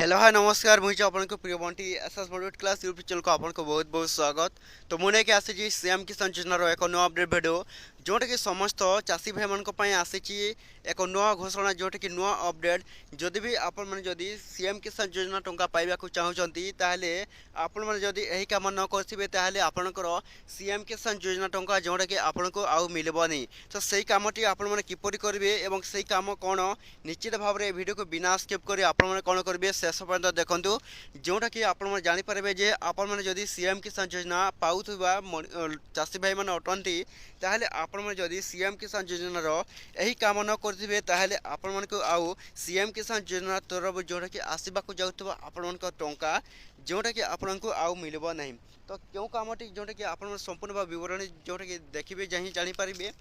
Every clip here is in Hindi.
हेलो हाय नमस्कार मुझे आपको प्रिय Bunty SS moderate class YouTube channel को आपको बहुत बहुत स्वागत। तो मुझे कि आसी सीएम किसान योजनार एक नुआ अपडेट भिडियो जोटा कि समस्त चाषी भाई मानी आसी एक नुआ घोषणा जोटा कि नुआ अपडेट जदि भी आपण मैंने जदि सीएम किसान योजना टंका पाइबा चाहूँगी ताहले आपण मैंने जदि यही काम न करेंगे ताहले आपणकर सीएम किसान योजना टंका जोटा कि आपको आउ मिलबनी। तो सही कामटी आपण मैंने किपरि करेंगे एवं सही काम कौन निश्चित भाव में वीडियो को बिना स्किप कर आपण मैंने कौन करेंगे शेष पर्यंत देखूँ जोटा कि आप जापर जे आपण मैंने जदि सीएम किसान योजना पाऊा चाषी भाई मैंने अटंती ताहले आपण मैंने जदि सीएम किसान योजनार यही काम न करेंगे ताहले आपण मानक आउ सीएम किसान योजना तरफ जोटा कि आसवाक जाऊँ आपण टंका जोटा कि आपको आउ मिलब ना। तो क्यों कामटी जोटा कि आप संपूर्ण विवरणी जोटा कि देखिए जहीं जानीपारे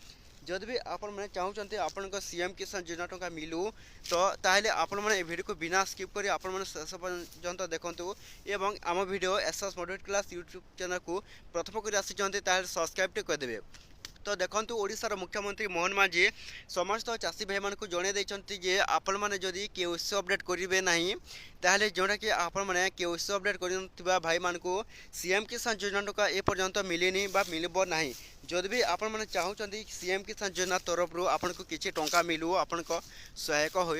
जदि भी आपण मैंने चाहते आपण सीएम किसान योजना टंका मिलू तो ताहले आपण मैंने वीडियो को बिना स्किप कर आपण मैंने शेष पर्यंत देखूँ एवं आम video SS moderate class YouTube channel को प्रथम कर आसी सब्सक्राइब करदेवे। तो देखूँ ओडिशार मुख्यमंत्री मोहन माझी समस्त चाषी भाई मानक जन जे आपण मैंने जदि केओसी अपडेट करेंगे ना ताहले जोटा कि आपण मैंने केओसी अपडेट कर भाई मानक सीएम किसान योजना टंका एपर्यंत मिलनी बा मिलब ना। जदि भी आपण मैंने चाहते सीएम किसान योजना तरफ आपको किसी टंका मिलू आपण सहायक हो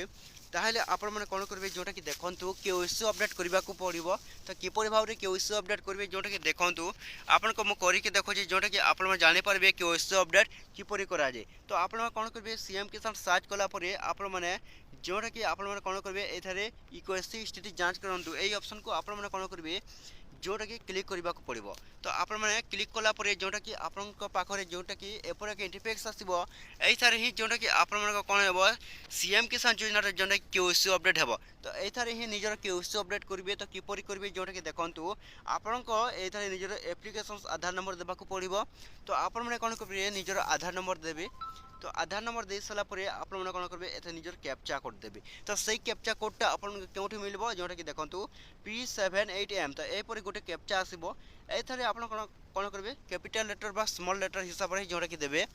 ताहले आपण मैंने कौन करेंगे जोटा कि देखूँ केओसी अपडेट करने को पड़ो। तो किपर भाव में केओसी अपडेट करेंगे जोटा कि देखूँ आपको मुझे देखुची जोटा कि आप जानीपारे केओसी अपडेट किपर कराए। तो आप कौन करेंगे सीएम किसान सर्च कलापर आपण मैंने जोटा कि आप कौन करेंगे ये इक्वेसी स्थिति जांच करूँ यही ऑप्शन को आप कौन करेंगे जोटा कि क्लिक करने को पड़ो। तो आप क्लिक कलापर जोटा कि आपरे जोटा कि एपर एक इंटरफेस आसो यही ही जोटा कि आप कौन हे सीएम किसान योजना जोटा केओसी अपडेट हे। तो ये ही निजर केओसी अपडेट करेंगे। तो किपर करेंगे जोटा कि देखूँ आपण ये निजर एप्लिकेशन आधार नंबर देवाक पड़ो। तो आप कौन करेंगे निजर आधार नंबर देवे। तो आधार नंबर दे सारापर आप कौन करेंगे ये निजर कैप्चा कोड देवे। तो सही कैप्चा कोडटा आप क्योंकि मिल जोटा कि देखूँ P78M। तो यहपर गोटे कैप्चा आसो ये आप कौन करेंगे कैपिटल लेटर बा स्मॉल लेटर हिसाब से जोटा कि देवे।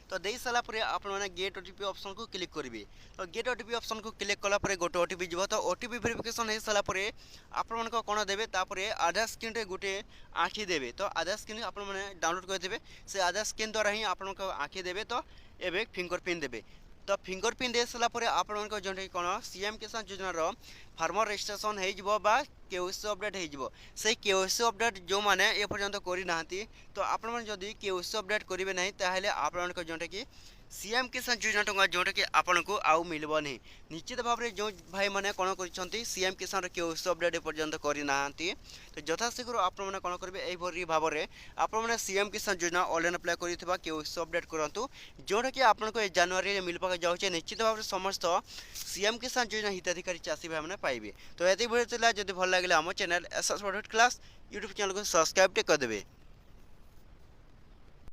तो दे सारापर आप गेट ओटीपी ऑप्शन को क्लिक करेंगे। तो गेट ओटीपी ऑप्शन को क्लिक कलापर गोटे ओटीपी जीव। तो ओटीपी वेरिफिकेशन हो सारापर आपण कौन देवे तापर आधार स्क्रीन गोटे आँखि देवे। तो आधार स्क्रीन आप डाउनलोड करदे से आधार स्क्रीन द्वारा ही आप आँखि देवे। तो एवं फिंगरप्रिंट देवे। तो फिंगरप्रिंट दे सारापर आप जो कौन सीएम किसान योजनार फार्मर रजिस्ट्रेशन हो केओसी अपडेट हो से केओसी अपडेट जो मैंने ए पर्यंत करना। तो आप केओसी अपडेट करेंगे ना ताहले आप जोटा कि सीएम किसान योजना टंका जोटा कि आपको आउ मिलबनी। निश्चित भाव में जो भाई मैंने कौन कर सीएम किसान केओसी अपडेट पर्यंत करना। तो यथाशीघ्र आप कौन करेंगे यही भाव में आप सीएम किसान योजना ऑनलाइन अप्लाई कर केओसी अपडेट करूँ जोटा कि आपको जनवरी मिल पाक जाऊँचे। निश्चित भाव में समस्त सीएम किसान योजना हिताधिकारी चाषी भाई मैंने पाइबे। तो ये भिडियो जब भल लगे आम channel SS moderate class YouTube channel को सब्सक्राइब करदेवे।